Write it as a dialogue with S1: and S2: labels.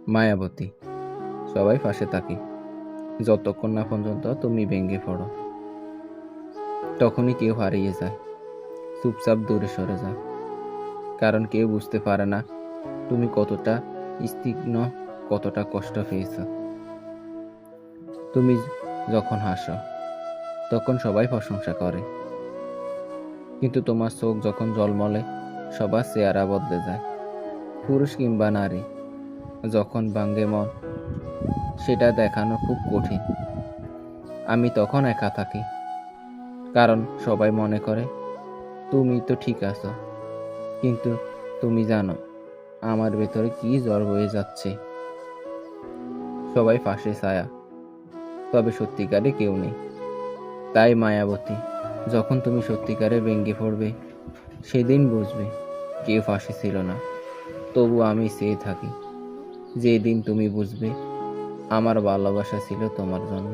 S1: মায়াবতী, সবাই পাশে থাকে যতক্ষণ না পর্যন্ত তুমি ভেঙে পড়ো। তখনই কেউ হারিয়ে যায়, চুপচাপ দূরে সরে যায়, কারণ কেউ বুঝতে পারে না তুমি কতটা স্নিগ্ধ, কতটা কষ্ট পেয়েছ। তুমি যখন হাসো তখন সবাই প্রশংসা করে, কিন্তু তোমার চোখ যখন জলমলে সবার চেহারা বদলে যায়। পুরুষ কিংবা নারী, যখন ভাঙে মন সেটা দেখানো খুব কঠিন। আমি তখন একা থাকি, কারণ সবাই মনে করে তুমি তো ঠিক আছো, কিন্তু তুমি জানো আমার ভেতরে কি জ্বর হয়ে যাচ্ছে। সবাই পাশে ছায়া, তবে সত্যিকারে কেউ নেই। তাই মায়াবতী, যখন তুমি সত্যিকারে ভেঙে পড়বে সেদিন বুঝবে কেউ পাশে ছিল না। তবু আমি চেয়ে থাকি যেদিন তুমি বুঝবে আমার ভালোবাসা ছিল তোমার জন্য।